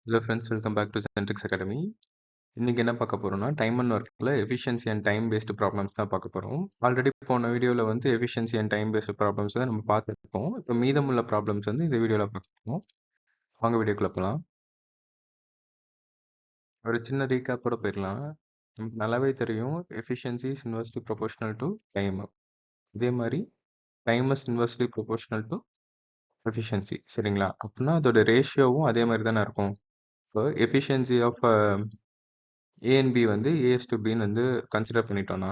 Hello friends, welcome back to Centrix academy. இன்னைக்கு என்ன பார்க்க போறோம்னா, டைம் அண்ட் ஒர்க்கில் efficiency and time based problems தான் பார்க்க போகிறோம். ஆல்ரெடி போன வீடியோவில் வந்து efficiency and time based problems தான் நம்ம பார்த்துருக்கோம். இப்போ மீதமுள்ள ப்ராப்ளம்ஸ் வந்து இந்த வீடியோவில் பார்க்கணும். வாங்க வீடியோக்குள்ள போகலாம். ஒரு சின்ன ரீகேப்போட போயிடலாம். நமக்கு நல்லாவே தெரியும் efficiency is inversely proportional to time. இதே மாதிரி time is inversely proportional to efficiency. சரிங்களா? அப்படின்னா அதோட ரேஷியோவும் அதே மாதிரி தானே இருக்கும். இப்போ efficiency of A and B வந்து ஏஎஸ் டு பின்னு வந்து கன்சிடர் பண்ணிட்டோம்னா,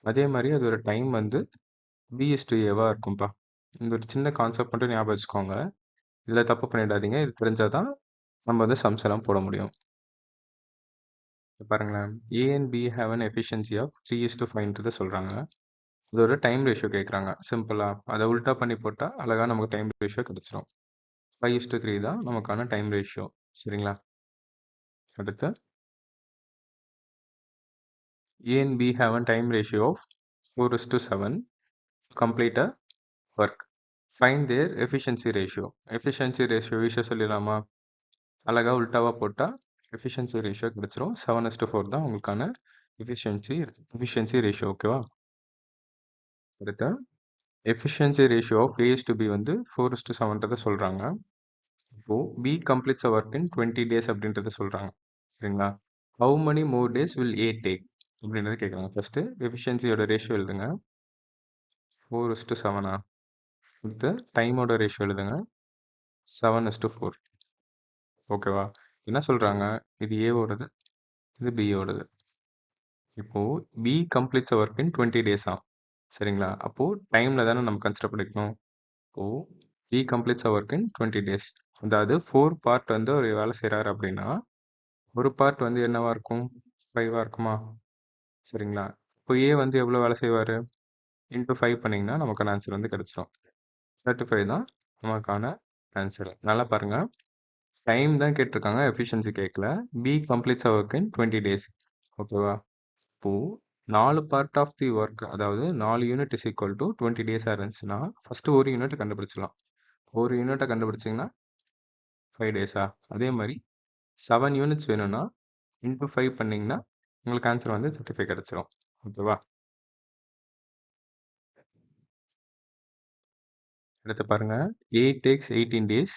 அதே மாதிரி அதோட டைம் வந்து பிஎஸ் டு ஏவா இருக்கும்ப்பா. இந்த ஒரு சின்ன கான்செப்ட் மட்டும் ஞாபகம் வச்சுக்கோங்க. இதில் தப்பு பண்ணிடாதீங்க. இது தெரிஞ்சாதான் நம்ம வந்து சம்ஸ் எல்லாம் போட முடியும். பாருங்களேன், A and B have an efficiency of 3:5 சொல்கிறாங்க. இதோட டைம் ரேஷியோ கேட்குறாங்க. சிம்பிளாக அதை உல்ட்டா பண்ணி போட்டால் அழகாக நமக்கு டைம் ரேஷியோ கிடச்சிரும். 5:3 தான் நமக்கான டைம் ரேஷியோ. சரிங்களா? அடுத்து A and B have a time ratio of 4:7 to complete a work. Find their efficiency ratio. Efficiency ratio ஈஸியாக சொல்லிடலாமா? அழகாக உல்ட்டாவாக போட்டால் efficiency ratio கிடச்சிரும். 7:4 தான் உங்களுக்கான efficiency ratio. ஓகேவா? அடுத்து efficiency ratio of A is to B வந்து 4:7 சொல்கிறாங்க. இப்போ B completes a work in 20 days அப்படின்றத சொல்கிறாங்க. சரிங்களா? How many more days will A take அப்படின்றத கேட்குறாங்க. ஃபர்ஸ்ட் எஃபிஷியன்சியோட ரேஷியோ எழுதுங்க. 4:7 அடுத்து டைமோட ரேஷியோ எழுதுங்க. 7:4. ஓகேவா? என்ன சொல்றாங்க? இது ஏவோடது, இது பியோடது. இப்போ பி கம்ப்ளீட்ஸ் ஒர்க் இன் 20 டேஸா? சரிங்களா? அப்போ டைம்ல தானே நம்ம கன்சிடர் பண்ணிக்கணும். இப்போ B completes work in 20 days. அதாவது 4 பார்ட் வந்து ஒரு வேலை செய்கிறாரு அப்படின்னா ஒரு பார்ட் வந்து என்னவா இருக்கும்? 5 இருக்குமா? சரிங்களா? இப்போ ஏ வந்து எவ்வளோ வேலை செய்வார்? இன்ட்டு 5 பண்ணிங்கன்னா நமக்கான ஆன்சர் வந்து கிடைச்சிடும். 35 தான் நமக்கான ஆன்சர். நல்லா பாருங்க, டைம் தான் கேட்டிருக்காங்க, எஃபிஷியன்சி கேட்கல. B completes work in 20 days. ஓகேவா? இப்போ 4 பார்ட் ஆஃப் தி ஒர்க், அதாவது 4 யூனிட் இஸ் ஈக்குவல் டு 20 டேஸாக இருந்துச்சுன்னா ஃபஸ்ட்டு ஒரு யூனிட் கண்டுபிடிச்சிடலாம். ஒரு யூனிட்டை கண்டுபிடிச்சிங்கன்னா 5 டேஸா? அதே மாதிரி 7 யூனிட்ஸ் வேணும்னா இன்ட்டு 5 பண்ணிங்கன்னா உங்களுக்கு ஆன்சர் வந்து 35 கிடச்சிரும். ஓகேவா? அடுத்து பாருங்க, A takes 18 days,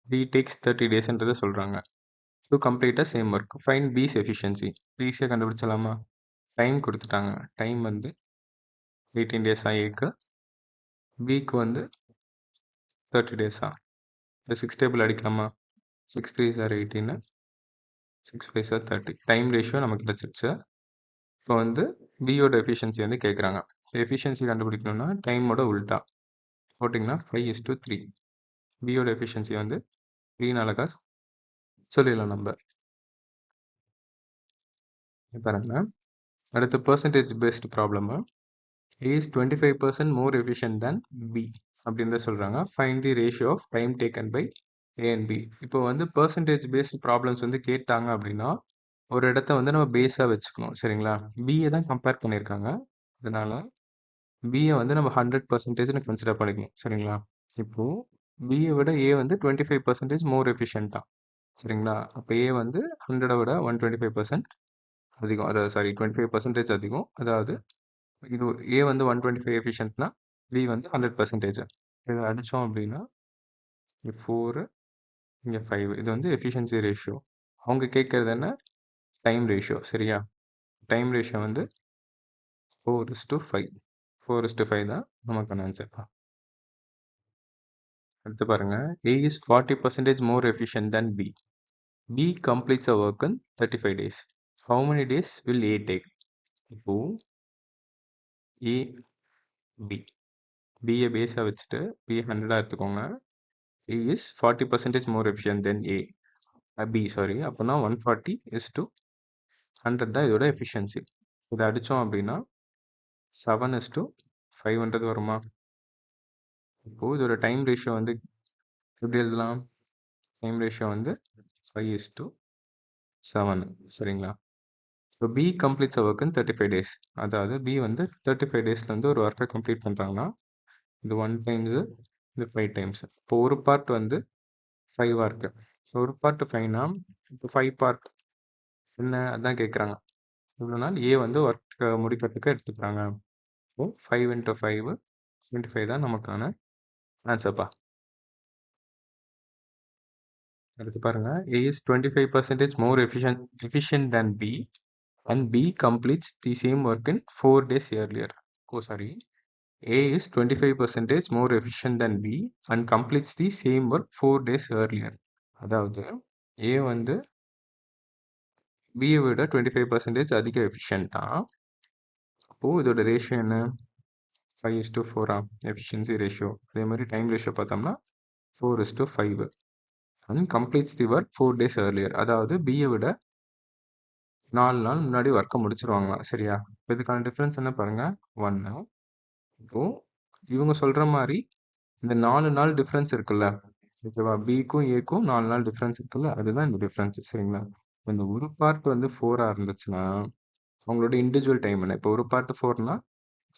B takes 30 டேஸ்ன்றதை சொல்கிறாங்க. To complete same work. Find பிஸ் எஃபிஷியன்சி. ஈஸியாக கண்டுபிடிச்சலாமா? டைம் கொடுத்துட்டாங்க. டைம் வந்து 18 டேஸா ஏக்கு, பிக்கு வந்து 30 டேஸா? இந்த 6 டேபிள் அடிக்கலாமா? 6 3s are 18, 6 5s are 30. Time ratio நமக்கு கிடச்சிருச்சு. இப்போ வந்து பியோட எஃபிஷியன்சி வந்து கேட்குறாங்க. எஃபிஷியன்சி கண்டுபிடிக்கணும்னா டைமோட உல்ட்டா போட்டிங்கன்னா 5:3. பியோட எஃபிஷியன்சி வந்து 3 அழகாக சொல்லிடலாம் நம்ம. பாருங்க, அடுத்து percentage based problem. A is 25% more efficient than B அப்படின்னு சொல்கிறாங்க. Find the ratio of time taken by A and B. இப்போ வந்து பெர்சன்டேஜ் பேஸ்டு ப்ராப்ளம்ஸ் வந்து கேட்டாங்க அப்படின்னா ஒரு இடத்த வந்து நம்ம பேஸாக வச்சுக்கணும். சரிங்களா? பிஏ தான் கம்பேர் பண்ணியிருக்காங்க. அதனால பிஏ வந்து நம்ம 100% கன்சிடர் பண்ணிக்கணும். சரிங்களா? இப்போது பிஏ விட ஏ வந்து 25% மோர் எஃபிஷியண்ட்டாக. சரிங்களா? அப்போ ஏ வந்து 100 விட 125% அதிகம். அதாவது சாரி 25% அதிகம். அதாவது இது ஏ வந்து 125 எஃபிஷியன்ட்னா பி வந்து 100%. இதை அடித்தோம் அப்படின்னா 4 இங்கே 5. இது வந்து எஃபிஷியன்சி ரேஷியோ. அவங்க கேட்கறது என்ன? Time ratio. சரியா? டைம் ரேஷியோ வந்து 4:5. 4:5 தான் நமக்கான ஆன்சர்ப்பா. அடுத்து பாருங்க, A is 40% more efficient than B. B completes a work in 35 days. How many days will A take? இப்போ A, B. B பேஸாக வச்சுட்டு B 100 எடுத்துக்கோங்க. A is 40% more efficient than A. B sorry. அப்போனா 140:100 தான் இதோட எஃபிஷியன்சி. இதை அடித்தோம் அப்படின்னா 7:5 வருமா? இப்போது இதோட டைம் ரேஷியோ வந்து எப்படி எழுதலாம்? டைம் ரேஷியோ வந்து 5:7. சரிங்களா? இப்போ B completes work in 35 days. அதாவது பி வந்து 35 டேஸில் வந்து ஒரு ஒர்க்கை கம்ப்ளீட் பண்ணுறாங்கன்னா இது 1 டைம்ஸு, இது 5 டைம்ஸ். இப்போ ஒரு பார்ட் வந்து 5 இருக்குது. ஒரு பார்ட் 5னா இப்போ 5 பார்ட் என்ன அதான் கேட்குறாங்க. இவ்வளோ நாள் ஏ வந்து ஒர்க் முடிக்கிறதுக்கு எடுத்துக்கிறாங்க. ஸோ 5 இன்ட்டு 5 25 தான் நமக்கான ஆன்சர்ப்பா. அடுத்து பாருங்க, A is 25% more efficient than B and B completes the same work in 4 days earlier. Oh, sorry. A is 25% more efficient than B and completes the same work 4 days earlier. அதாவது A வந்து B விட 25% அதிக எஃபிஷியன்ட்டா. அப்போ இதோட ratio என்ன? 5:4 efficiency ratio. அதே மாதிரி time ratio பார்த்தோம்னா 4:5 and completes the work 4 days earlier. அதாவது பியை விட 4 நாள் முன்னாடி ஒர்க்கை முடிச்சிருவாங்களாம். சரியா? இப்போ இதுக்கான டிஃப்ரென்ஸ் என்ன பாருங்க, 1. இப்போ இவங்க சொல்ற மாதிரி இந்த 4 நாள் டிஃப்ரென்ஸ் இருக்குல்ல, ஓகேவா? பிக்கும் ஏக்கும் 4 நாள் டிஃப்ரென்ஸ் இருக்குல்ல, அதுதான் இந்த டிஃப்ரென்ஸ். சரிங்களா? இந்த ஒரு பார்ட் வந்து 4 இருந்துச்சுன்னா அவங்களோட இண்டிவிஜுவல் டைம் என்ன? இப்போ ஒரு பார்ட் 4னா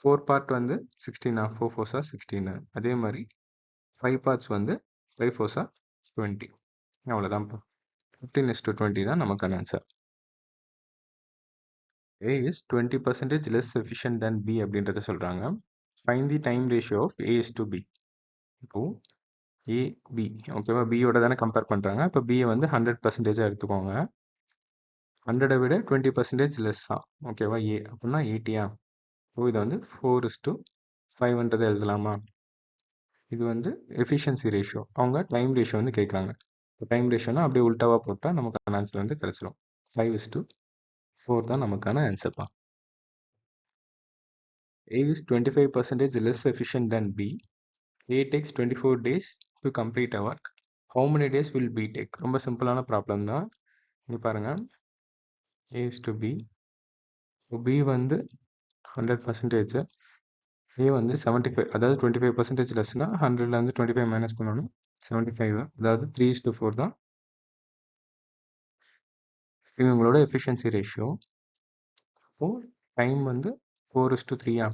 4 பார்ட் வந்து 16 4 4 16. அதே மாதிரி 5 பார்ட்ஸ் வந்து 5 4 20. அவ்வளோதான்ப்பா. 15:20 தான் நமக்கான answer. A is 20% less efficient than B அப்படின்றத சொல்றாங்க. Find the time ratio of A is to B. இப்போ A, B ஓகேவா? பியோட தானே கம்பேர் பண்ணுறாங்க. இப்போ பியை வந்து 100% எடுத்துக்கோங்க. 100 விட 20% லெஸ் தான், ஓகேவா? ஏ அப்படின்னா 80. ஸோ இதை வந்து 4:5 எழுதலாமா? இது வந்து எஃபிஷியன்சி ரேஷியோ. அவங்க டைம் ரேஷியோ வந்து கேட்குறாங்க. இப்போ டைம் ரேஷியோனா அப்படியே உல்டாவாக போட்டால் நமக்கான ஆன்சர் வந்து கிடச்சிடும். 5:4 தான் நமக்கான ஆன்சர்ப்பா. A is 25% less efficient than B. A takes 24 days to complete a work. How many days will B take? ரொம்ப சிம்பிளான ப்ராப்ளம் தான். இங்கே பாருங்க, A is to B. B வந்து 100%, A வந்து 75, அதாவது 25% லெஸ்னா 100லேருந்து 25 மைனஸ் பண்ணணும், 75. அதாவது 3:4 தான் இவங்களோட எஃபிஷியன்சி ரேஷியோ. இப்போ டைம் வந்து 4:3.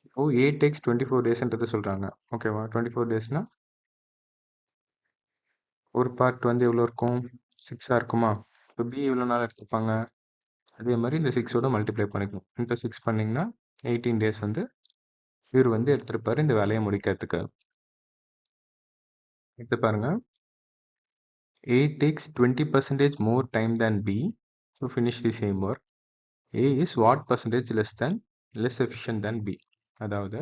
இப்போ A takes 24 டேஸ்ன்றது சொல்கிறாங்க, ஓகேவா? 24 டேஸ்னா ஒரு பார்ட் வந்து எவ்வளோ இருக்கும்? 6 இருக்குமா? இப்போ B எவ்வளோ நாள் எடுத்துப்பாங்க? அதே மாதிரி இந்த 6ஓட மல்டிப்ளை பண்ணிக்கணும். இன்ட்டு 6 பண்ணிங்கன்னா 18 டேஸ் வந்து இவர் வந்து எடுத்திருப்பாரு இந்த வேலையை முடிக்கிறதுக்கு. எடுத்து பாருங்க, A takes 20% more time than B to finish the same work. A is what percentage less efficient than B? அதாவது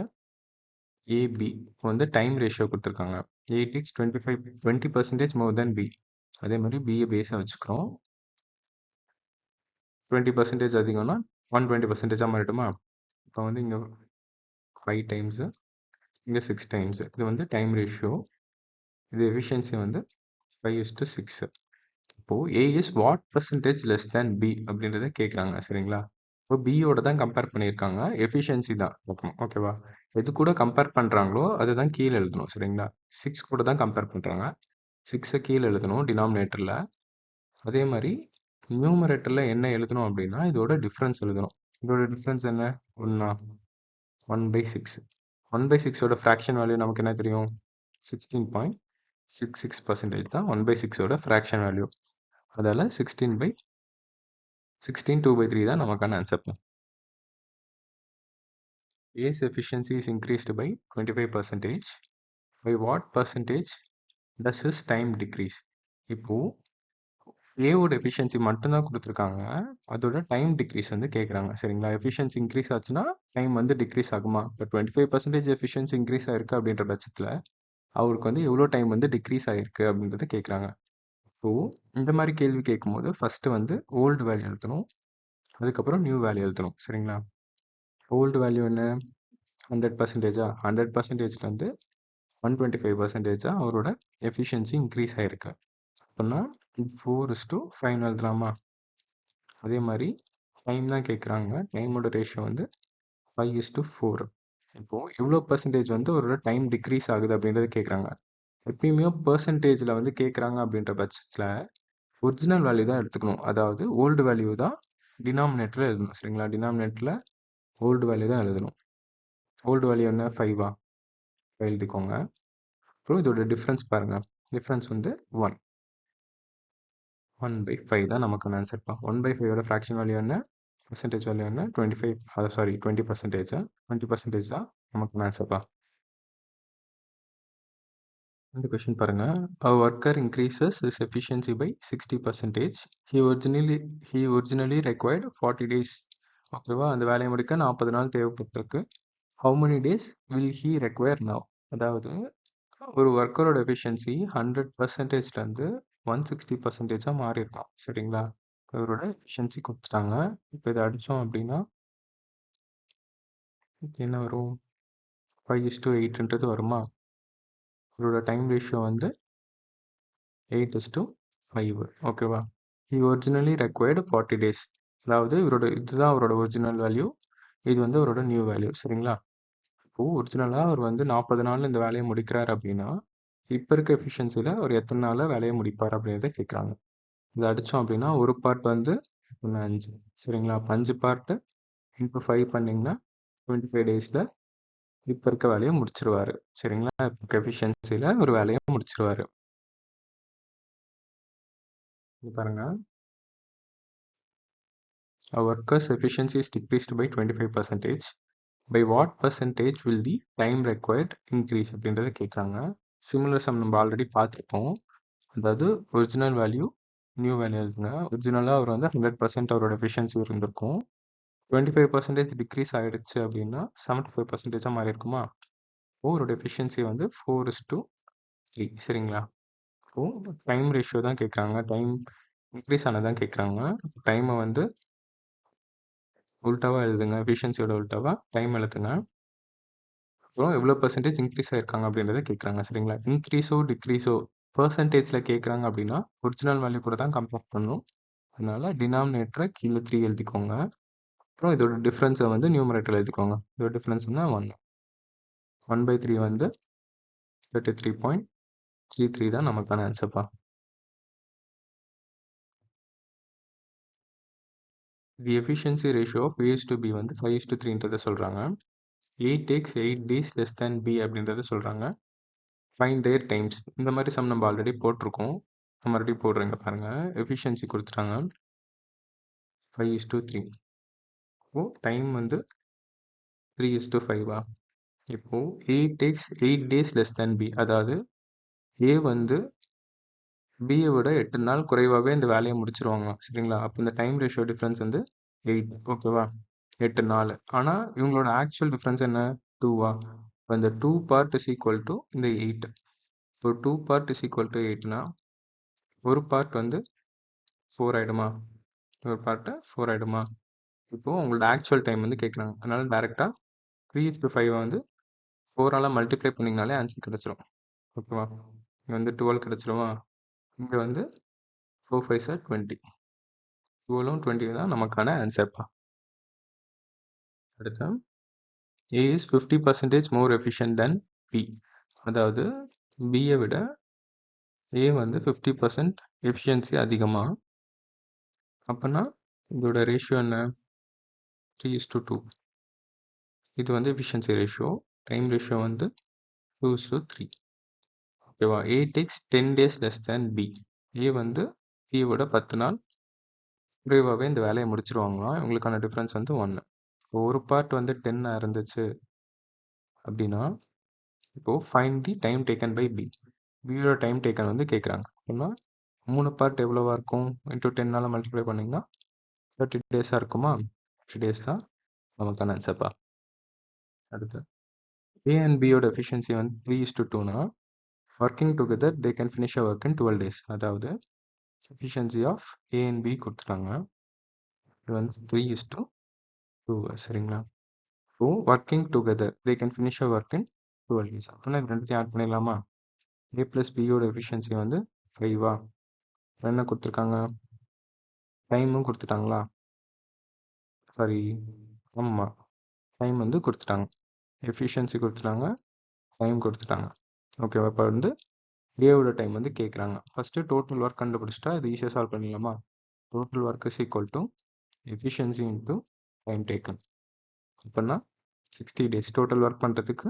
AB வந்து டைம் ரேஷியோ கொடுத்துருக்காங்க. A takes 20% more than B. அதே மாதிரி பிஏ பேஸாக வச்சுக்கிறோம். 20% அதிகம்னா 120% மாறிடுமா? இப்போ வந்து இங்கே 5 டைம்ஸு, இங்கே 6 டைம்ஸு. இது வந்து டைம் ரேஷியோ. இது எஃபிஷியன்சி வந்து 5:6. இப்போது A is what percentage less than B அப்படின்றத கேட்குறாங்க. சரிங்களா? இப்போ பியோட தான் கம்பேர் பண்ணியிருக்காங்க. எஃபிஷியன்சி தான் ஓகேவா? எது கூட கம்பேர் பண்ணுறாங்களோ அதுதான் கீழே எழுதணும். சரிங்களா? 6 கூட தான் கம்பேர் பண்ணுறாங்க. 6 கீழே எழுதணும் டினாமினேட்டரில். அதே மாதிரி நியூமரேட்டரில் என்ன எழுதணும் அப்படின்னா இதோட டிஃப்ரென்ஸ் எழுதணும். இதோட டிஃப்ரென்ஸ் என்ன? 1/6. 1/6ஓட ஃப்ராக்ஷன் வேல்யூ நமக்கு என்ன தெரியும்? 16.66% தான் 1/6ஓட ஃப்ராக்ஷன் வேல்யூ. அதால் 16 2/3 தான் நமக்கான answer. A's efficiency is increased by 25%. By what percentage does his time decrease? இப்போ ஏவோட எஃபிஷியன்சி மட்டும்தான் கொடுத்துருக்காங்க, அதோட டைம் டிக்ரீஸ் வந்து கேட்குறாங்க. சரிங்களா? எஃபிஷியன்சி இன்க்ரீஸ் ஆச்சுன்னா டைம் வந்து டிக்ரீஸ் ஆகுமா? இப்போ 25% எஃபிஷியன்சி இன்க்ரீஸ் ஆயிருக்கு அப்படின்ற பட்சத்தில் அவருக்கு வந்து எவ்வளோ டைம் வந்து டிக்ரீஸ் ஆயிருக்கு அப்படின்றத கேட்குறாங்க. ஸோ இந்த மாதிரி கேள்வி கேட்கும்போது ஃபஸ்ட்டு வந்து ஓல்டு வேல்யூ எழுதணும், அதுக்கப்புறம் நியூ வேல்யூ எழுதணும். சரிங்களா? ஓல்டு வேல்யூ என்ன? 100%. 100%லேருந்து 125% அவரோட எஃபிஷியன்சி இன்க்ரீஸ் ஆகிருக்கு. அப்படின்னா 4:5 எழுதலாமா? அதே மாதிரி டைம் தான் கேட்குறாங்க. டைமோட ரேஷியோ வந்து 5:4. இப்போது எவ்வளோ பர்சன்டேஜ் வந்து அவரோட டைம் டிக்ரீஸ் ஆகுது அப்படின்றது கேட்குறாங்க. எப்பயுமே பர்சன்டேஜில் வந்து கேட்குறாங்க அப்படின்ற பட்சத்தில் ஒரிஜினல் வேல்யூ தான் எடுத்துக்கணும். அதாவது ஓல்டு வேல்யூ தான் டினாமினேட்டரில் எழுதணும். சரிங்களா? டினாமினேட்டரில் ஓல்டு வேல்யூ தான் எழுதணும். ஓல்டு வேல்யூ என்ன? 5 எழுதிக்கோங்க. அப்புறம் இதோட டிஃப்ரென்ஸ் பாருங்கள். டிஃப்ரென்ஸ் வந்து 1. 1/5 தான் நமக்கான ஆன்சர்ப்பா. 1/5ஓட ஃப்ராக்ஷன் வேல்யூ என்ன? பெர்சன்டேஜ் வேல்யூ என்ன? 25 சாரி 20%. 20% தான் நமக்கான ஆன்சர்ப்பா. இந்த கொஸ்டின் பாருங்க. A worker increases his efficiency by 60%. He originally required 40 days. ஓகேவா? அந்த வேலையை முடிக்க 40 நாள் தேவைப்பட்டிருக்கு. How many days will he require now? அதாவது ஒரு ஒர்க்கரோட எஃபிஷியன்சி 100%லேருந்து 160%ஆ மாறி இருக்கும். சரிங்களா? இவரோட எஃபிஷியன்சி கொடுத்துட்டாங்க. இப்போ இதை அடித்தோம் அப்படின்னா இதுக்கு என்ன வரும்? 5:8ன்றது வருமா? இவரோட டைம் ரேஷியோ வந்து 8:5. ஓகேவா? He originally required 40 days. அதாவது இதுதான் அவரோட ஒரிஜினல் வேல்யூ. இது வந்து அவரோட நியூ வேல்யூ. சரிங்களா? இப்போ ஒரிஜினலாக அவர் வந்து 40 நாளில் இந்த வேலையை முடிக்கிறார் அப்படின்னா இப்போ இருக்க எஃபிஷியன்சியில் அவர் எத்தனை நாளில் வேலையை முடிப்பார் அப்படின்றத கேட்குறாங்க. இதை அடித்தோம் அப்படின்னா ஒரு பார்ட் வந்து 5. சரிங்களா? அப்போ 5 பார்ட்டு இன்ட்டு 5 பண்ணிங்கன்னா 25 டேஸில் இப்போ இருக்க வேலையை முடிச்சிருவாரு. சரிங்களா? இப்போ எஃபிஷியன்சியில் ஒரு வேலையை முடிச்சிருவாரு. இது பாருங்க. A worker's efficiency is decreased by 25%. By what percentage will the time required increase அப்படின்றத கேட்குறாங்க. சிமிலர் சம் நம்ம ஆல்ரெடி பார்த்துருப்போம். அதாவது ஒரிஜினல் வேல்யூ நியூ வேல்யூ இருக்குங்க. ஒரிஜினலாக அவர் வந்து 100% அவரோட எஃபிஷியன்சி இருந்திருக்கும். 25% டிக்ரீஸ் ஆகிடுச்சு அப்படின்னா 75%ஆக மாறி இருக்குமா? அவரோட எஃபிஷியன்சி வந்து 4:3. சரிங்களா? இப்போது டைம் ரேஷியோ தான் கேட்குறாங்க. டைம் இன்க்ரீஸ் ஆனதான் கேட்குறாங்க. டைமை வந்து உல்டாவாக எழுதுங்க. எஃபிஷியன்சியோட உல்டாவாக டைம் எழுதுங்க. அப்புறம் எவ்வளோ பெர்சன்டேஜ் இன்க்ரீஸ் ஆயிருக்காங்க அப்படின்றத கேட்குறாங்க. சரிங்களா? இன்க்ரீஸோ டிக்ரீஸோ பெர்சன்டேஜில் கேட்குறாங்க அப்படின்னா ஒரிஜினல் வேல்யூ கூட தான் கம்பேர் பண்ணணும். அதனால டினாமினேட்டரை கீழே 3 எழுதிக்கோங்க. அப்புறம் இதோட டிஃப்ரென்ஸை வந்து நியூமரேட்டர் எழுதிக்கோங்க. இதோட டிஃப்ரென்ஸ்னா 1. 1/3 வந்து 33.33 தான் நமக்கான ஆன்சர்ப்பா. தி எஃபிஷியன்சி ரேஷியோ ஆஃப் A/B வந்து 5:3ன்றதை சொல்கிறாங்க. A takes 8 days less than B அப்படின்றத சொல்கிறாங்க. ஃபைண்ட் தேர் டைம்ஸ். இந்த மாதிரி சம் நம்ம ஆல்ரெடி போட்டிருக்கோம். மறுபடியும் போடுறேங்க பாருங்கள். எஃபிஷியன்சி கொடுத்துட்டாங்க 5:3. இப்போது டைம் வந்து 3:5. இப்போது A takes 8 days less than B. அதாவது A வந்து பியை விட 8 நாள் குறைவாகவே இந்த வேலையை முடிச்சிருவாங்க. சரிங்களா? அப்போ இந்த டைம் ரேஷியோ டிஃப்ரென்ஸ் வந்து 8. ஓகேவா? 8 நாள். ஆனால் இவங்களோட ஆக்சுவல் டிஃப்ரென்ஸ் என்ன? 2வா? இந்த 2 பார்ட் இஸ் ஈக்குவல் டு இந்த 8. இப்போ 2 பார்ட் இஸ் ஈக்குவல் டு 8னா ஒரு பார்ட் வந்து 4 ஆகிடுமா? ஒரு பார்ட்டு 4 ஆகிடுமா? இப்போது உங்களோட ஆக்சுவல் டைம் வந்து கேட்குறாங்க. அதனால் டேரெக்டாக 3:5 வந்து 4ஆல் மல்டிப்ளை பண்ணிங்கனாலே ஆன்சர் கிடச்சிரும். ஓகேவா? இங்கே வந்து 12 கிடச்சிருமா? இங்கே வந்து 4 5s are 20. 12ம் 20 தான் நமக்கான ஆன்சர்ப்பா. அடுத்து A is 50% more efficient than B. அதாவது பியை விட A வந்து 50% எஃபிஷியன்சி அதிகமாக. அப்போனா இதோட ரேஷியோ என்ன? 3:2. இது வந்து எஃபிஷியன்சி ரேஷியோ. டைம் ரேஷியோ வந்து 2:3. ஓகேவா? A takes 10 days less than B. A வந்து B விட 10 நாள் குறைவாகவே இந்த வேலையை முடிச்சிருவாங்களாம். இவங்களுக்கான டிஃப்ரென்ஸ் வந்து 1. இப்போ ஒரு பார்ட் வந்து 10 இருந்துச்சு அப்படின்னா இப்போது find the time taken by B. பியோட டைம் டேக்கன் வந்து கேட்குறாங்க. அப்படின்னா 3 பார்ட் எவ்வளோவா இருக்கும்? இன்ட்டு 10ஆல் மல்டிப்ளை பண்ணிங்கன்னா 30 டேஸாக இருக்குமா? 30 டேஸ் தான் நமக்கான ஆன்சர்ப்பா. அடுத்து A அண்ட் பியோட எஃபிஷியன்சி வந்து 3:2னா working together they can finish a work in 12 days. அதாவது efficiency of A and B கொடுத்துட்டாங்க. இது வந்து 3:2. சரிங்களா? So working together they can finish a work in 12 days. அப்படின்னா இது ரெண்டுத்தையும் ஆட் பண்ணிடலாமா? A + பியோட எஃபிஷியன்சி வந்து 5வா? என்ன கொடுத்துருக்காங்க? டைமும் கொடுத்துட்டாங்களா? சாரி, ஆமாம், டைம் வந்து கொடுத்துட்டாங்க. எஃபிஷியன்சி கொடுத்துட்டாங்க, டைம் கொடுத்துட்டாங்க. ஓகேவா? இப்போ வந்து ஏவோட டைம் வந்து கேட்குறாங்க. ஃபஸ்ட்டு டோட்டல் ஒர்க் கண்டுபிடிச்சிட்டா இது ஈஸியாக சால்வ் பண்ணிடலாமா? Total work is equal to efficiency into time taken. அப்படின்னா 60 days. டோட்டல் ஒர்க் பண்ணுறதுக்கு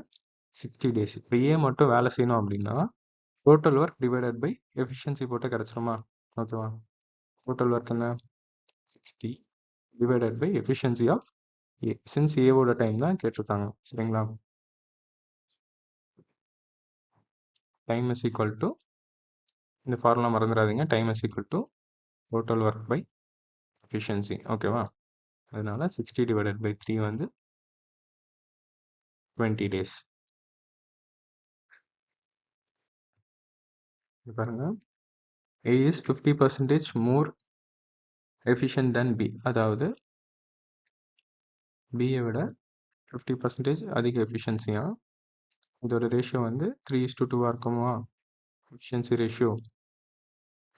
60 days. இப்போ ஏ மட்டும் வேலை செய்யணும் அப்படின்னா total work divided by efficiency போட்டு கிடச்சிருமா? ஓகேவா? டோட்டல் ஒர்க் என்ன 60 divided by efficiency of A. Since ஏவோட டைம் தான் கேட்டிருக்காங்க சரிங்களா. டைம் இஸ் ஈக்குவல் டு இந்த ஃபார்முலா மறந்துடாதீங்க. Time is equal to total work by efficiency. ஓகேவா. அதனால 60 டிவைடட் பை 3 வந்து 20 days. பாருங்க A is 50% more efficient than B. அதாவது B விட 50% அதிக எஃபிஷியன்சியா. இதோட ரேஷியோ வந்து 3:2 இருக்குமா efficiency ratio.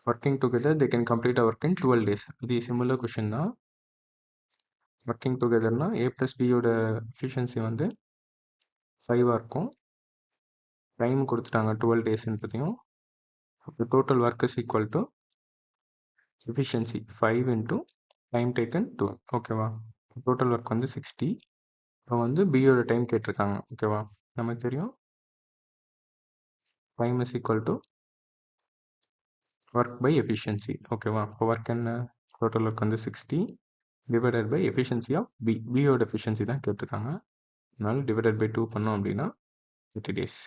Working together they can complete a work in 12 days. இது சிமிலர் கொஷின் தான். ஒர்க்கிங் டுகெதர்னா A plus B யோட எஃபிஷியன்சி வந்து 5 இருக்கும். டைம் கொடுத்துட்டாங்க 12 daysன்னு பற்றியும். Total work is equal to efficiency 5 into time taken 12. ஓகேவா. டோட்டல் ஒர்க் வந்து 60. இப்போ வந்து பியோட டைம் கேட்டிருக்காங்க. ஓகேவா. நமக்கு தெரியும் time is equal to work by efficiency. ஓகேவா. இப்போ ஒர்க் என்ன டோட்டல் ஒர்க் வந்து 60 divided by efficiency of B. பியோட எஃபிஷியன்சி தான் கேட்டிருக்காங்க. அதனால டிவைடட் பை 2 பண்ணோம் அப்படின்னா 30 days.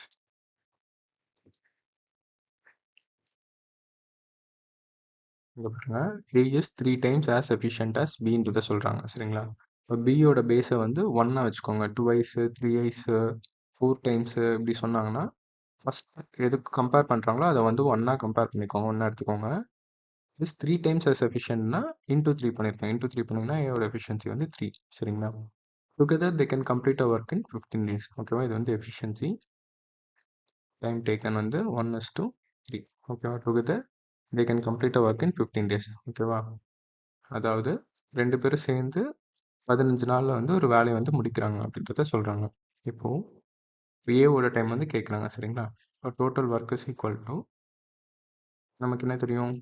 இங்கே பாருங்க A is 3 times as efficient as Bன்றத சொல்கிறாங்க சரிங்களா. இப்போ பியோட பேஸை வந்து 1 வச்சுக்கோங்க. 2 3 4 times இப்படி சொன்னாங்கன்னா ஃபர்ஸ்ட் எதுக்கு கம்பேர் பண்ணுறாங்களோ அதை வந்து 1 கம்பேர் பண்ணிக்கோங்க. 1 எடுத்துக்கோங்க. இஸ் 3 times as efficientனா இன்டூ 3 பண்ணியிருக்கேன். இன்டூ 3 பண்ணிங்கன்னா ஏவோட எஃபிஷியன்சி வந்து 3 சரிங்களா. Together they can complete a work in 15 days. ஓகேவா. இது வந்து எஃபிஷியன்சி. டைம் டேக்கன் வந்து 1:3. ஓகேவா. Together they can complete a work in 15 days. ஓகேவா. அதாவது 2 பேரும் சேர்ந்து 15 நாளில் வந்து ஒரு வேலையை வந்து முடிக்கிறாங்க அப்படின்றத சொல்கிறாங்க. இப்போது ஏவோட டைம் வந்து கேட்குறாங்க சரிங்களா. இப்போ total work is equal to நமக்கு என்ன தெரியும்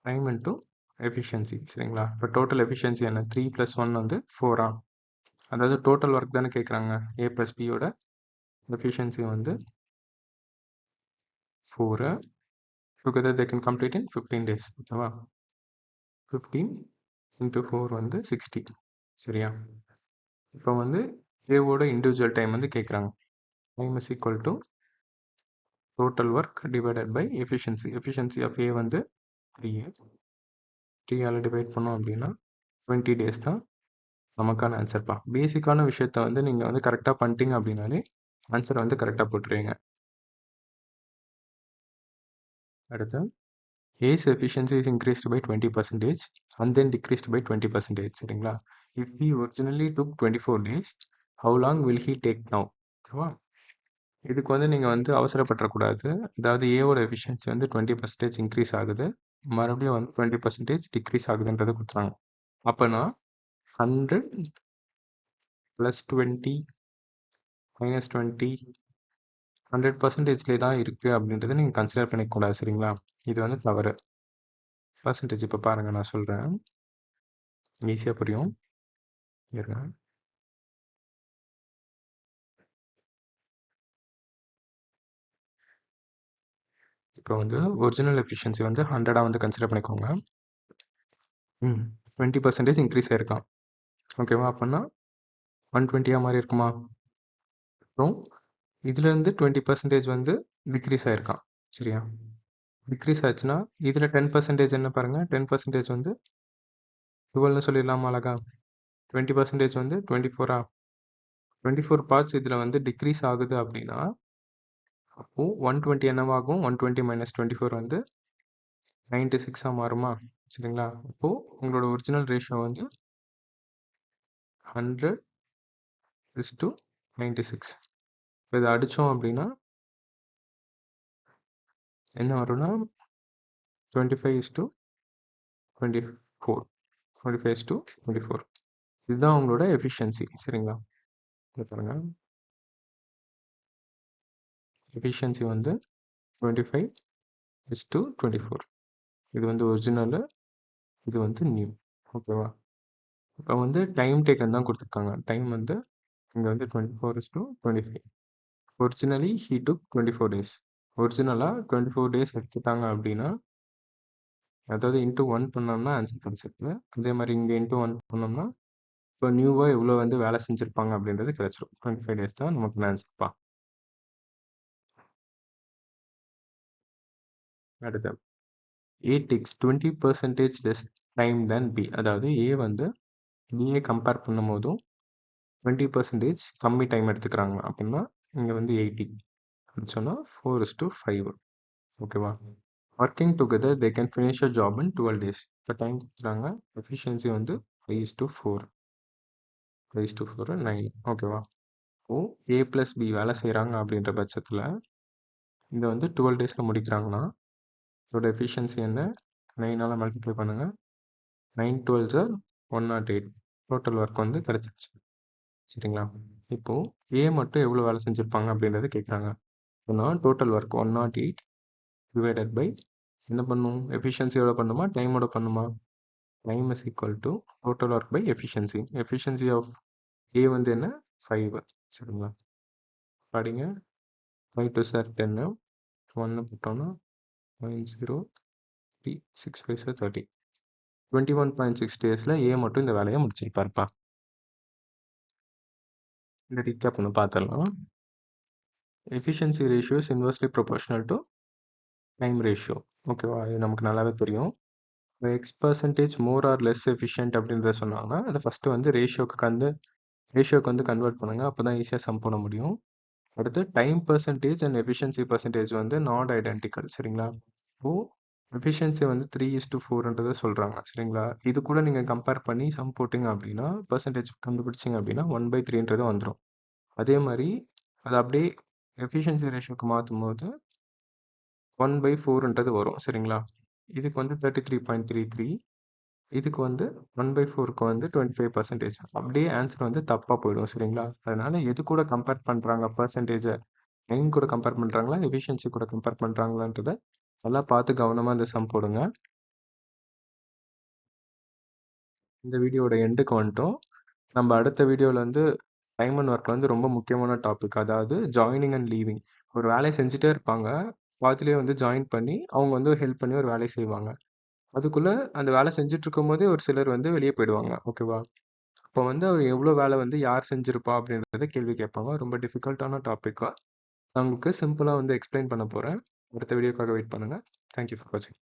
டைம் இன்ட்டு எஃபிஷியன்சி சரிங்களா. இப்போ டோட்டல் எஃபிஷியன்சி என்ன 3 + 1 வந்து 4. அதாவது டோட்டல் ஒர்க் தானே கேட்குறாங்க. A + Bயோட எஃபிஷியன்சி வந்து 4. Together they can complete in 15 days. ஓகேவா. 15 × 4 வந்து 60 சரியா. இப்போ வந்து ஏவோட இண்டிவிஜுவல் டைம் வந்து கேட்குறாங்க. Time is equal to total work divided by efficiency. Efficiency of A வந்து 3. 3ஆல் டிவைட் பண்ணோம் அப்படின்னா 20 days தான் நமக்கான ஆன்சர்ப்பா. பேசிக்கான விஷயத்த வந்து நீங்கள் வந்து கரெக்டாக பண்ணிட்டீங்க அப்படின்னாலே ஆன்சரை வந்து கரெக்டாக போட்டுருவீங்க. அடுத்து A's efficiency is increased by 20% and then decreased by 20%. சரிங்களா. If he originally took 24 days, how long will he take now? ஓகேவா. இதுக்கு வந்து நீங்கள் வந்து அவசரப்பட்டுறக்கூடாது. அதாவது ஏவோட எஃபிஷியன்சி வந்து 20% இன்க்ரீஸ் ஆகுது, மறுபடியும் வந்து 20% டிக்ரீஸ் ஆகுதுன்றதை கொடுத்துறாங்க. அப்போனா 100 + 20 - 20 100%லேயே தான் இருக்குது அப்படின்றத நீங்கள் கன்சிடர் பண்ணிக்கூடாது சரிங்களா. இது வந்து தவறு. பர்சன்டேஜ் இப்போ பாருங்கள் நான் சொல்கிறேன், ஈஸியாக புரியும். இருங்க. இப்போ வந்து ஒரிஜினல் எஃபிஷியன்சி வந்து 100 வந்து கன்சிடர் பண்ணிக்கோங்க. 20% இன்க்ரீஸ் ஆயிருக்கான். ஓகேவா. அப்படின்னா 120 மாதிரி இருக்குமா. அப்புறம் இதுலேருந்து 20% வந்து டிக்ரீஸ் ஆயிருக்கான் சரியா. டிக்ரீஸ் ஆச்சுன்னா இதில் 10% என்ன பாருங்கள். 10% வந்து 12ன்னு சொல்லிடலாமா அழகா. 20% வந்து 24. 24 பார்ட்ஸ் இதில் வந்து டிக்ரீஸ் ஆகுது அப்படின்னா அப்போது 120 என்னவாகும். 120 - 24 வந்து 96 மாறுமா சரிங்களா. அப்போது உங்களோட ஒரிஜினல் ரேஷியோ வந்து 100:96. இப்போ இதை அடித்தோம் அப்படின்னா என்ன வரும்னா 25:24. 25:24. இதுதான் உங்களோட எஃபிஷியன்சி சரிங்களா. பாருங்க எஃபிஷியன்சி வந்து 25:24. இது வந்து ஒரிஜினலு, இது வந்து நியூ. ஓகேவா. இப்போ வந்து டைம் டேக்கன் தான் கொடுத்துருக்காங்க. டைம் வந்து இங்கே வந்து 24:25. Originally he took 24 days. ஒரிஜினலாக 24 days எடுத்துட்டாங்க அப்படின்னா அதாவது இன்ட்டு 1 பண்ணோம்னா ஆன்சர் கிடைச்சிருக்கு. அதே மாரி இங்க இன்ட்டு 1 பண்ணோம்னா, இப்போ நியூவா எவ்வளோ வந்து வேலை செஞ்சிருப்பாங்க அப்படின்றது கிடைச்சிரும். 25 டேஸ் தான் நமக்கு ஆன்சர்ப்பா. அடுத்து A takes 20% less time than B. அதாவது A வந்து B-ய கம்பேர் பண்ணும்போதும் 20% கம்மி டைம் எடுத்துக்கிறாங்க. அப்படின்னா இங்க வந்து 80 அப்படின்னு சொன்னா 4:5. ஓகேவா? Working together they can finish a job in 12 days. இப்போ டைம் கொடுக்குறாங்க. எஃபிஷியன்சி வந்து 5:4. 5:4 9. ஓகேவா? இப்போ A + B வேலை செய்கிறாங்க அப்படின்ற பட்சத்தில் இந்த வந்து 12 டேஸில் முடிக்கிறாங்கன்னா இதோட எஃபிஷியன்சி என்ன? 9ஆல் மல்டிப்ளை பண்ணுங்க. 9 12 108. டோட்டல் ஒர்க் வந்து கிடைச்சிருச்சு. சரிங்களா? இப்போ A மட்டும் எவ்வளோ வேலை செஞ்சுருப்பாங்க அப்படின்றத கேட்குறாங்க. அப்படின்னா டோட்டல் ஒர்க் 108 டிவைடட் பை என்ன பண்ணும்? எஃபிஷியன்சி எவ்வளோ பண்ணுமா? டைமோட பண்ணுமா? Time is equal to total work by efficiency. Efficiency of A வந்து என்ன? 5. சரிங்களா? படிங்க. 5 2 சார் 10. 1 போட்டோம்னா 9 0 3 6 5 சார் 30. 21.6 டேஸில் A மட்டும் இந்த வேலையை முடிச்சிருப்பாருப்பா. இந்த ரீகேப் ஒன்று பார்த்துடலாம். Efficiency ratio is inversely proportional to time ratio. ஓகேவா? இது நமக்கு நல்லாவே தெரியும். X% more or less efficient அப்படின்றத சொன்னாங்கன்னா அதை ஃபஸ்ட்டு வந்து ரேஷியோக்கு வந்து கன்வெர்ட் பண்ணுங்கள். அப்போ தான் ஈஸியாக சம் பண்ண முடியும். அடுத்து time percentage and efficiency percentage வந்து நாட் ஐடென்டிக்கல். சரிங்களா? இப்போது எஃபிஷியன்சி வந்து 3:4ன்றதை சொல்கிறாங்க. சரிங்களா? இது கூட நீங்கள் கம்பேர் பண்ணி சம் போட்டிங்க அப்படின்னா பர்சன்டேஜ் கண்டுபிடிச்சிங்க அப்படின்னா 1/3ன்றது வந்துடும். அதே மாதிரி அது அப்படியே எஃபிஷியன்சி ரேஷியோக்கு மாற்றும் போது 1/4ன்றது வரும். சரிங்களா? இதுக்கு வந்து 33.33. இதுக்கு வந்து 1/4க்கு வந்து 25%. அப்படியே ஆன்சர் வந்து தப்பாக போயிடும். சரிங்களா? அதனால எது கூட கம்பேர் பண்ணுறாங்க பர்சன்டேஜை? டைம் கூட கம்பேர் பண்ணுறாங்களா? எஃபிஷியன்சி கூட கம்பேர் பண்ணுறாங்களான்றதை நல்லா பார்த்து கவனமாக இந்த சம் போடுங்க. இந்த வீடியோட எண்டுக்கு வந்துட்டோம். நம்ம அடுத்த வீடியோவில் வந்து டைம் அண்ட் ஒர்க் வந்து ரொம்ப முக்கியமான டாபிக். அதாவது ஜாயினிங் அண்ட் லீவிங். ஒரு வேலையை செஞ்சுட்டே இருப்பாங்க. பாதியிலே வந்து ஜாயின் பண்ணி அவங்க வந்து ஹெல்ப் பண்ணி ஒரு வேலையை செய்வாங்க. அதுக்குள்ள அந்த வேலை செஞ்சுட்டு இருக்கும்போதே ஒரு சிலர் வந்து வெளியே போயிடுவாங்க. ஓகேவா? அப்போ வந்து அவர் எவ்வளோ வேலை வந்து யார் செஞ்சிருப்பா அப்படின்றத கேள்வி கேட்பாங்க. ரொம்ப டிஃபிகல்ட்டான டாப்பிக்கா நான் உங்களுக்கு சிம்பிளாக வந்து எக்ஸ்பிளைன் பண்ண போகிறேன். அடுத்த வீடியோக்காக வெயிட் பண்ணுங்கள். தேங்க்யூ ஃபார் வாட்சிங்.